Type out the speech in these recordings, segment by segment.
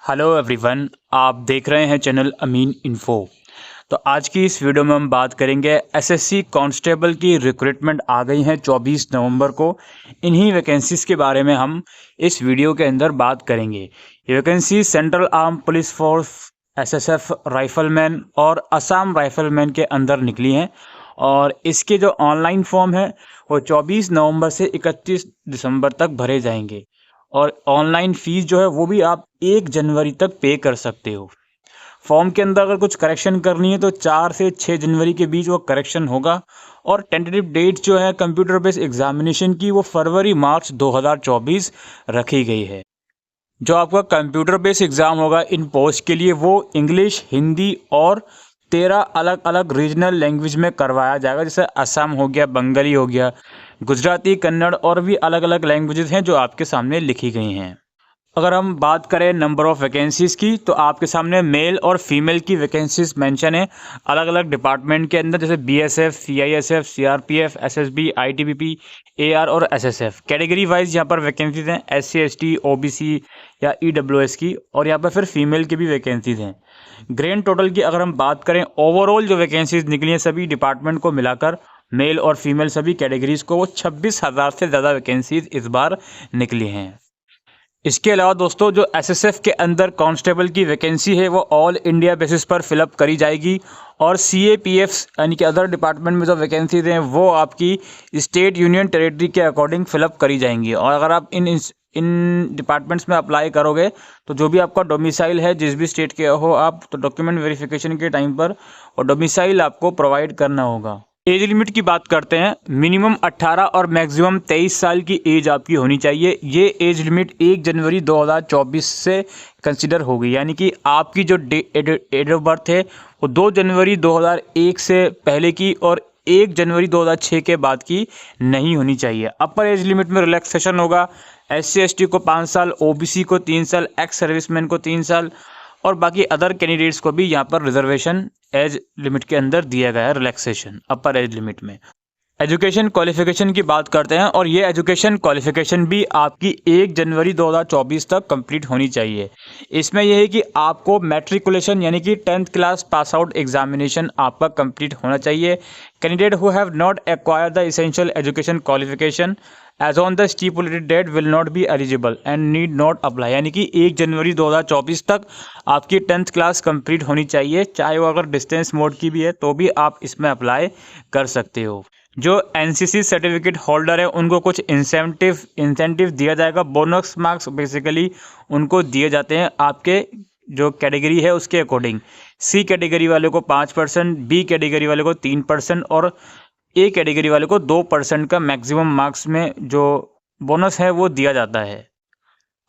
Hello everyone, आप देख रहे हैं चैनल अमीन इन्फो। तो आज की इस वीडियो में हम बात करेंगे एसएससी कांस्टेबल की रिक्रूटमेंट आ गई है 24 नवंबर को। इन्हीं वैकेंसीज़ के बारे में हम इस वीडियो के अंदर बात करेंगे। ये vacancy central arm police force, SSF rifleman और असम राइफलमैन के अंदर निकली हैं। और इसके जो ऑनलाइन फॉर्म है वो 24 नवंबर से 31 दिसंबर तक भरे जाएंगे। और ऑनलाइन फ़ीस जो है वो भी आप 1 जनवरी तक पे कर सकते हो। फॉर्म के अंदर अगर कुछ करेक्शन करनी है तो 4 से 6 जनवरी के बीच वो करेक्शन होगा। और टेंटेटिव डेट जो है कंप्यूटर बेस्ड एग्जामिनेशन की वो फरवरी मार्च 2024 रखी गई है। जो आपका कंप्यूटर बेस्ड एग्ज़ाम होगा इन पोस्ट के लिए वो इंग्लिश, हिंदी और 13 अलग अलग रीजनल लैंग्वेज में करवाया जाएगा, जैसे असम हो गया, बंगाली हो गया, गुजराती, कन्नड़ और भी अलग अलग लैंग्वेजेस हैं जो आपके सामने लिखी गई हैं। अगर हम बात करें नंबर ऑफ़ वैकेंसीज़ की तो आपके सामने मेल और फीमेल की वैकेंसीज मेंशन है अलग अलग डिपार्टमेंट के अंदर, जैसे BSF, CISF, CRPF, SSB, ITBP, AR और एसएसएफ। कैटेगरी वाइज यहाँ पर वैकेंसीज हैं एससी, एसटी, ओबीसी या ईडब्ल्यूएस की, और यहाँ पर फिर फीमेल की भी वैकेंसीज हैं। ग्रैंड टोटल की अगर हम बात करें, ओवरऑल जो वैकेंसीज निकली हैं सभी डिपार्टमेंट को मिलाकर, मेल और फीमेल सभी कैटेगरीज को, वो 26,000 से ज़्यादा वैकेंसीज इस बार निकली हैं। इसके अलावा दोस्तों जो एसएसएफ के अंदर कांस्टेबल की वैकेंसी है वो ऑल इंडिया बेसिस पर फिलअप करी जाएगी। और सीएपीएफ यानी कि अदर डिपार्टमेंट में जो वैकेंसीज हैं वो आपकी स्टेट, यूनियन, टेरिटरी के अकॉर्डिंग फिलअप करी जाएंगी। और अगर आप इन डिपार्टमेंट्स में अप्लाई करोगे तो जो भी आपका डोमिसाइल है, जिस भी स्टेट के हो आप, तो डॉक्यूमेंट वेरिफिकेशन के टाइम पर और डोमिसाइल आपको प्रोवाइड करना होगा। एज लिमिट की बात करते हैं, मिनिमम 18 और मैक्सिमम 23 साल की एज आपकी होनी चाहिए। ये एज लिमिट 1 जनवरी 2024 से कंसिडर होगी, यानी कि आपकी जो डेट ऑफ बर्थ है वो 2 जनवरी 2001 से पहले की और 1 जनवरी 2006 के बाद की नहीं होनी चाहिए। अपर एज लिमिट में रिलैक्सेशन होगा। एससी एसटी को 5 साल, ओबीसी को 3 साल, एक्स सर्विसमैन को 3 साल और बाकी अदर कैंडिडेट्स को भी यहाँ पर रिजर्वेशन एज लिमिट के अंदर दिया गया है, रिलैक्सेशन अपर एज लिमिट में। एजुकेशन क्वालिफिकेशन की बात करते हैं, और ये एजुकेशन क्वालिफिकेशन भी आपकी 1 जनवरी 2024 तक कंप्लीट होनी चाहिए। इसमें यह है कि आपको मैट्रिकुलेशन यानी कि 10th class pass out examination आपका कंप्लीट होना चाहिए। Candidate who have not acquired the essential education qualification as on the stipulated date will not be eligible and need not apply, यानी कि 1 जनवरी 2024 तक आपकी 10th क्लास कंप्लीट होनी चाहिए। चाहे वो अगर डिस्टेंस मोड की भी है तो भी आप इसमें अप्लाई कर सकते हो। जो एनसीसी सर्टिफिकेट होल्डर है उनको कुछ इंसेंटिव दिया जाएगा, बोनस मार्क्स बेसिकली उनको दिए जाते हैं आपके जो कैटेगरी है उसके अकॉर्डिंग। सी कैटेगरी वाले को 5%, बी कैटेगरी वाले को 3% और ए कैटेगरी वाले को 2% का मैक्सिमम मार्क्स में जो बोनस है वो दिया जाता है।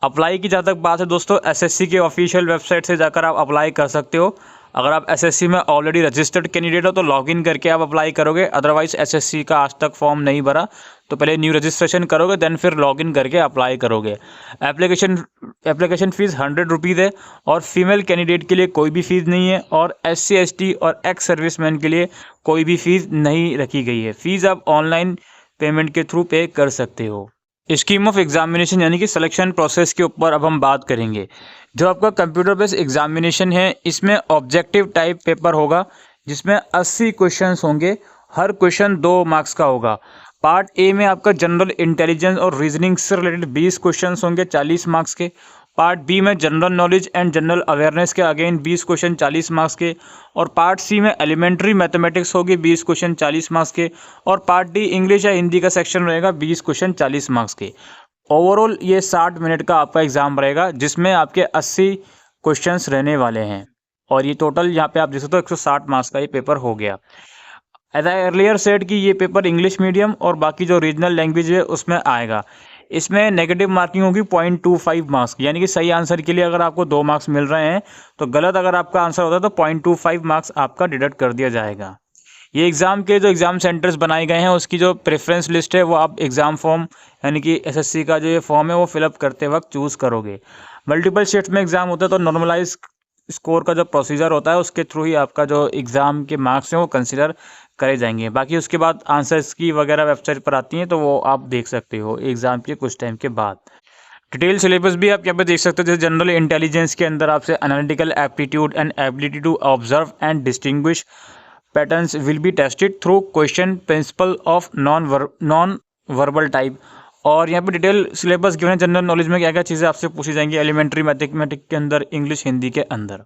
अप्लाई की जहाँ तक बात है दोस्तों, एसएससी के ऑफिशियल वेबसाइट से जाकर आप अप्लाई कर सकते हो। अगर आप एसएससी में ऑलरेडी रजिस्टर्ड कैंडिडेट हो तो लॉगिन करके आप अप्लाई करोगे, अदरवाइज एसएससी का आज तक फॉर्म नहीं भरा तो पहले न्यू रजिस्ट्रेशन करोगे, देन फिर लॉगिन करके अप्लाई करोगे। एप्लीकेशन फ़ीस 100 रुपीज़ है और फीमेल कैंडिडेट के लिए कोई भी फ़ीस नहीं है, और एससी एसटी और एक्स सर्विसमैन के लिए कोई भी फ़ीस नहीं रखी गई है। फ़ीस आप ऑनलाइन पेमेंट के थ्रू पे कर सकते हो। स्कीम ऑफ एग्जामिनेशन यानी कि सिलेक्शन प्रोसेस के ऊपर अब हम बात करेंगे। जो आपका कंप्यूटर बेस्ड एग्जामिनेशन है इसमें ऑब्जेक्टिव टाइप पेपर होगा, जिसमें 80 क्वेश्चंस होंगे। हर क्वेश्चन 2 मार्क्स का होगा। पार्ट ए में आपका जनरल इंटेलिजेंस और रीजनिंग से रिलेटेड 20 क्वेश्चंस होंगे 40 मार्क्स के। पार्ट बी में general knowledge and general awareness के अगेन 20 क्वेश्चन 40 मार्क्स के। और पार्ट सी में एलिमेंट्री मैथमेटिक्स होगी 20 क्वेश्चन 40 मार्क्स के। और पार्ट डी इंग्लिश या हिंदी का सेक्शन रहेगा 20 क्वेश्चन 40 मार्क्स के। ओवरऑल ये 60 मिनट का आपका एग्जाम रहेगा, जिसमें आपके 80 क्वेश्चंस रहने वाले हैं। और ये टोटल यहाँ पे आप देख सकते हो 160 मार्क्स का ये पेपर हो गया। एज आई अर्लियर सेड कि ये पेपर इंग्लिश मीडियम और बाकी जो रीजनल लैंग्वेज है उसमें आएगा। इसमें नेगेटिव मार्किंग होगी 0.25 मार्क्स, यानी कि सही आंसर के लिए अगर आपको 2 मार्क्स मिल रहे हैं तो गलत अगर आपका आंसर होता है तो 0.25 मार्क्स आपका डिडक्ट कर दिया जाएगा। ये एग्ज़ाम के जो एग्ज़ाम सेंटर्स बनाए गए हैं उसकी जो प्रेफरेंस लिस्ट है वो आप एग्ज़ाम फॉर्म यानी कि एसएससी का जो ये फॉर्म है वो फिलअप करते वक्त चूज़ करोगे। मल्टीपल शिफ्ट में एग्ज़ाम होता है तो नॉर्मलाइज स्कोर का जो प्रोसीजर होता है उसके थ्रू ही आपका जो एग्ज़ाम के मार्क्स हैं वो कंसिडर करे जाएंगे। बाकी उसके बाद आंसर्स की वगैरह वेबसाइट पर आती हैं तो वो आप देख सकते हो एग्ज़ाम के कुछ टाइम के बाद। डिटेल सिलेबस भी आप यहाँ पे देख सकते हो। जैसे जनरल इंटेलिजेंस के अंदर आपसे analytical aptitude and ability to observe and distinguish patterns will be tested through question principle of non verbal type. और यहाँ पे डिटेल सिलेबस गिवन है। जनरल नॉलेज में क्या क्या चीज़ें आपसे पूछी जाएंगी एलिमेंट्री मैथमेटिक्स के अंदर, इंग्लिश हिंदी के अंदर।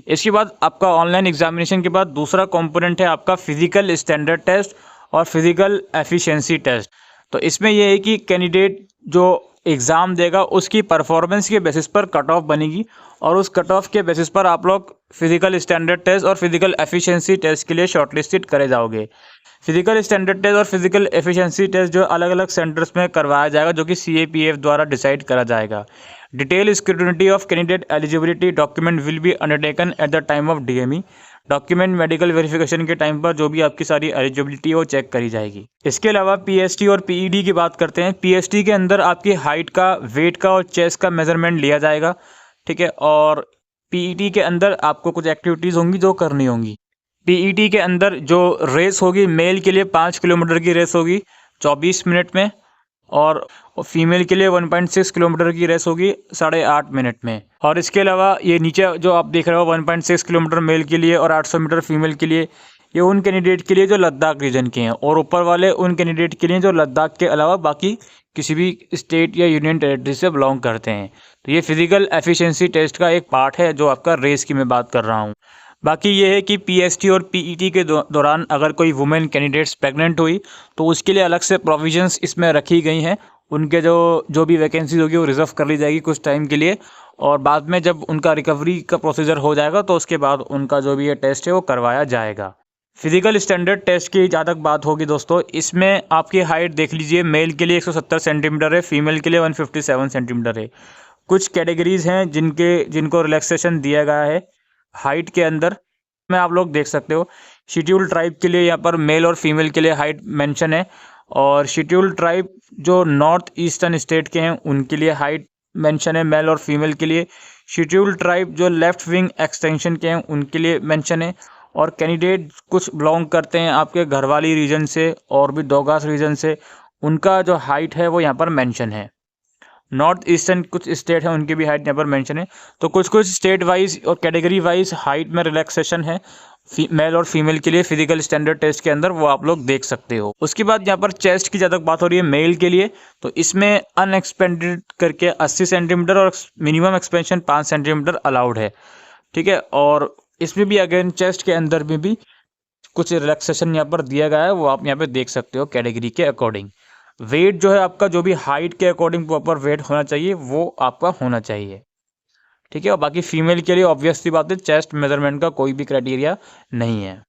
इसके बाद आपका ऑनलाइन एग्जामिनेशन के बाद दूसरा कंपोनेंट है आपका फिजिकल स्टैंडर्ड टेस्ट और फिजिकल एफिशिएंसी टेस्ट। तो इसमें यह है कि कैंडिडेट जो एग्ज़ाम देगा उसकी परफॉर्मेंस के बेसिस पर कट ऑफ बनेगी और उस कट ऑफ के बेसिस पर आप लोग फिजिकल स्टैंडर्ड टेस्ट और फिजिकल एफिशिएंसी टेस्ट के लिए शॉर्टलिस्टेड करे जाओगे। फिजिकल स्टैंडर्ड टेस्ट और फिजिकल एफिशिएंसी टेस्ट जो अलग अलग सेंटर्स में करवाया जाएगा, जो कि CAPF द्वारा डिसाइड करा जाएगा। Detail scrutiny of candidate eligibility document will be undertaken at the time of DME। Document medical verification के टाइम पर जो भी आपकी सारी एलिजिबिलिटी है वो चेक करी जाएगी। इसके अलावा PST और PED की बात करते हैं। PST के अंदर आपकी हाइट का, वेट का और चेस्ट का मेजरमेंट लिया जाएगा, ठीक है। और PET के अंदर आपको कुछ एक्टिविटीज़ होंगी जो करनी होंगी। PET के अंदर जो रेस होगी, मेल के लिए 5 किलोमीटर की रेस होगी 24 मिनट में, और फीमेल के लिए 1.6 किलोमीटर की रेस होगी 8.5 मिनट में। और इसके अलावा ये नीचे जो आप देख रहे हो 1.6 किलोमीटर मेल के लिए और 800 मीटर फीमेल के लिए, ये उन कैंडिडेट के लिए जो लद्दाख रीजन के हैं, और ऊपर वाले उन कैंडिडेट के लिए जो लद्दाख के अलावा बाकी किसी भी स्टेट या यूनियन टेरिटरी से बिलोंग करते हैं। तो ये फिजिकल एफिशिएंसी टेस्ट का एक पार्ट है जो आपका रेस की मैं बात कर रहा हूँ। बाकी ये है कि PST और PET के दौरान अगर कोई वुमेन कैंडिडेट्स प्रेग्नेंट हुई तो उसके लिए अलग से प्रोविजंस इसमें रखी गई हैं। उनके जो भी वैकेंसीज होगी वो रिजर्व कर ली जाएगी कुछ टाइम के लिए, और बाद में जब उनका रिकवरी का प्रोसीजर हो जाएगा तो उसके बाद उनका जो भी ये टेस्ट है वो करवाया जाएगा। फिजिकल स्टैंडर्ड टेस्ट की जहाँ तक बात होगी दोस्तों, इसमें आपकी हाइट देख लीजिए, मेल के लिए 170 सेंटीमीटर है, फीमेल के लिए 157 सेंटीमीटर है। कुछ कैटेगरीज हैं जिनको रिलैक्सेशन दिया गया है हाइट के अंदर में, आप लोग देख सकते हो। शेड्यूल ट्राइब के लिए यहाँ पर मेल और फीमेल के लिए हाइट मेंशन है, और शेड्यूल ट्राइब जो नॉर्थ ईस्टर्न स्टेट के हैं उनके लिए हाइट मेंशन है मेल और फीमेल के लिए। शेड्यूल ट्राइब जो लेफ्ट विंग एक्सटेंशन के हैं उनके लिए मेंशन है। और कैंडिडेट कुछ बिलोंग करते हैं आपके घरवाली रीजन से और भी दोगास रीजन से, उनका जो हाइट है वो यहाँ पर मेंशन है। नॉर्थ ईस्टर्न कुछ स्टेट है उनकी भी हाइट यहाँ पर मेंशन है। तो कुछ स्टेट वाइज और कैटेगरी वाइज हाइट में रिलैक्सेशन है मेल और फीमेल के लिए फिजिकल स्टैंडर्ड टेस्ट के अंदर, वो आप लोग देख सकते हो। उसके बाद यहाँ पर चेस्ट की ज़्यादा बात हो रही है मेल के लिए, तो इसमें अनएक्सपेंडेड करके 80 सेंटीमीटर और मिनिमम एक्सपेंशन 5 सेंटीमीटर अलाउड है, ठीक है। और इसमें भी अगेन चेस्ट के अंदर में भी कुछ रिलैक्सेशन यहाँ पर दिया गया है, वो आप यहाँ पे देख सकते हो कैटेगरी के अकॉर्डिंग। वेट जो है आपका जो भी हाइट के अकॉर्डिंग प्रॉपर वेट होना चाहिए वो आपका होना चाहिए, ठीक है। और बाकी फीमेल के लिए ऑब्वियसली बात है चेस्ट मेजरमेंट का कोई भी क्राइटेरिया नहीं है।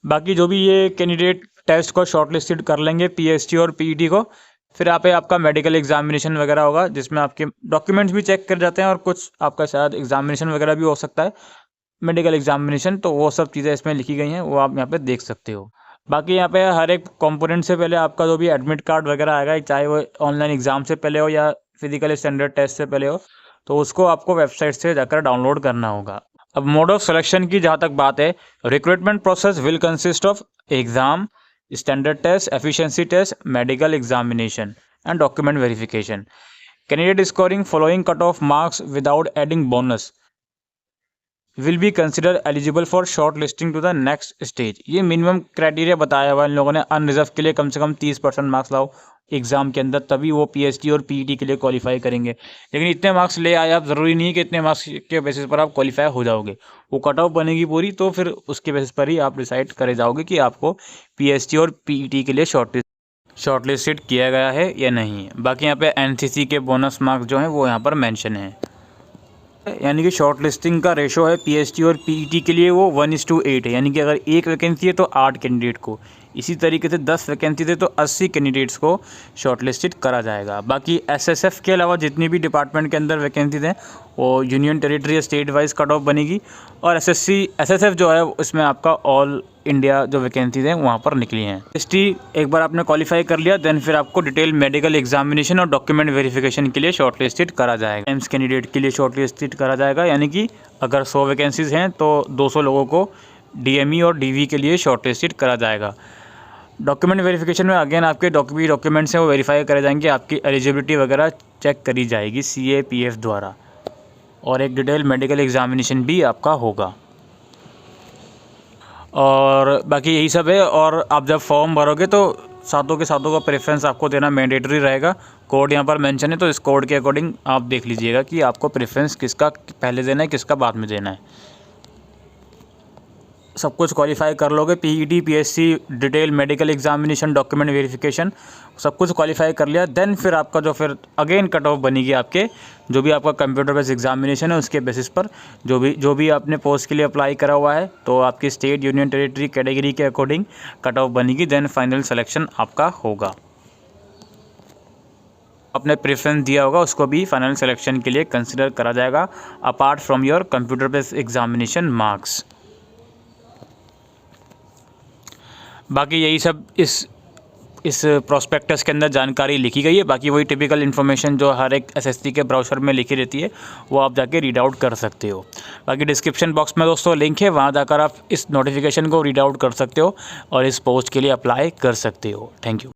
बाकी जो भी ये कैंडिडेट टेस्ट को शॉर्टलिस्टेड कर लेंगे PST और PET को, फिर यहाँ पे आपका मेडिकल एग्जामिनेशन वगैरह होगा जिसमें आपके डॉक्यूमेंट्स भी चेक कर जाते हैं, और कुछ आपका शायद एग्जामिनेशन वगैरह भी हो सकता है, मेडिकल एग्जामिनेशन। तो वो सब चीज़ें इसमें लिखी गई हैं, वो आप यहाँ पे देख सकते हो। बाकी यहाँ पे हर एक कंपोनेंट से पहले आपका जो भी एडमिट कार्ड वगैरह आएगा, चाहे वो ऑनलाइन एग्जाम से पहले हो या फिजिकल स्टैंडर्ड टेस्ट से पहले हो, तो उसको आपको वेबसाइट से जाकर डाउनलोड करना होगा। अब मोड ऑफ सिलेक्शन की जहाँ तक बात है, recruitment process will consist of exam, standard test, efficiency test, medical examination and document verification. Candidate scoring following cut off marks without adding bonus will be consider eligible for short listing to the next stage. ये minimum criteria बताया हुआ है इन लोगों ने, unreserved के लिए कम से कम 30% marks लाओ एग्जाम के अंदर, तभी वो PST और PET के लिए क्वालिफाई करेंगे। लेकिन इतने मार्क्स ले आए आप, ज़रूरी नहीं है कि इतने मार्क्स के बेसिस पर आप क्वालिफाई हो जाओगे। वो कट ऑफ बनेगी पूरी, तो फिर उसके बेसिस पर ही आप डिसाइड करे जाओगे कि आपको PST और PET के लिए शॉर्टलिस्टेड किया गया है या नहीं। बाकी यहाँ पे NCC के बोनस मार्क्स जो हैं वो यहाँ पर मैंशन है। यानी कि शॉर्ट लिस्टिंग का रेशो है PST और PET के लिए वो 1:8 है, यानी कि अगर 1 वैकेंसी है तो 8 कैंडिडेट को, इसी तरीके से 10 वैकेंसी थे तो 80 कैंडिडेट्स को शॉर्टलिस्टेड करा जाएगा। बाकी SSF के अलावा जितनी भी डिपार्टमेंट के अंदर वैकेंसीज हैं वो यूनियन टेरिटरी या स्टेट वाइज कट ऑफ बनेगी, और SSF जो है उसमें आपका ऑल इंडिया जो वैकेंसीज हैं वहाँ पर निकली हैं। ST एक बार आपने क्वालिफाई कर लिया, देन फिर आपको डिटेल मेडिकल एग्जामिनेशन और डॉक्यूमेंट वेरिफिकेशन के लिए शॉर्टलिस्टेड करा जाएगा। एम्स कैंडिडेट के लिए शॉर्टलिस्टेड करा जाएगा, यानी कि अगर 100 वैकेंसीज हैं तो 200 लोगों को DME और DV के लिए शॉर्टलिस्टेड करा जाएगा। डॉक्यूमेंट वेरिफिकेशन में अगेन आपके डॉक्यूमेंट्स हैं वो वेरीफाई करे जाएंगे, आपकी एलिजिबिलिटी वगैरह चेक करी जाएगी CAPF द्वारा, और एक डिटेल मेडिकल एग्जामिनेशन भी आपका होगा। और बाकी यही सब है। और आप जब फॉर्म भरोगे तो सातों के सातों का प्रेफरेंस आपको देना मैंडेटरी रहेगा। कोड यहाँ पर मेंशन है, तो इस कोड के अकॉर्डिंग आप देख लीजिएगा कि आपको प्रेफरेंस किसका पहले देना है, किसका बाद में देना है। सब कुछ क्वालिफाई कर लोगे, PET PSC detail medical examination document verification सब कुछ क्वालिफाई कर लिया, देन फिर आपका जो फिर अगेन कट ऑफ बनेगी आपके जो भी आपका कंप्यूटर बेस्ड एग्जामिनेशन है उसके बेसिस पर जो भी आपने पोस्ट के लिए अप्लाई करा हुआ है, तो आपकी स्टेट यूनियन टेरिटरी कैटेगरी के अकॉर्डिंग कट ऑफ बनेगी, देन फाइनल सिलेक्शन आपका होगा। आपने प्रेफरेंस दिया होगा उसको भी फाइनल सिलेक्शन के लिए कंसिडर करा जाएगा apart from your computer based examination marks. बाकी यही सब इस प्रोस्पेक्टस के अंदर जानकारी लिखी गई है। बाकी वही टिपिकल इन्फॉर्मेशन जो हर एक SSC के ब्राउज़र में लिखी रहती है वो आप जाके रीड आउट कर सकते हो। बाकी डिस्क्रिप्शन बॉक्स में दोस्तों लिंक है, वहाँ जाकर आप इस नोटिफिकेशन को रीड आउट कर सकते हो और इस पोस्ट के लिए अप्लाई कर सकते हो। Thank you.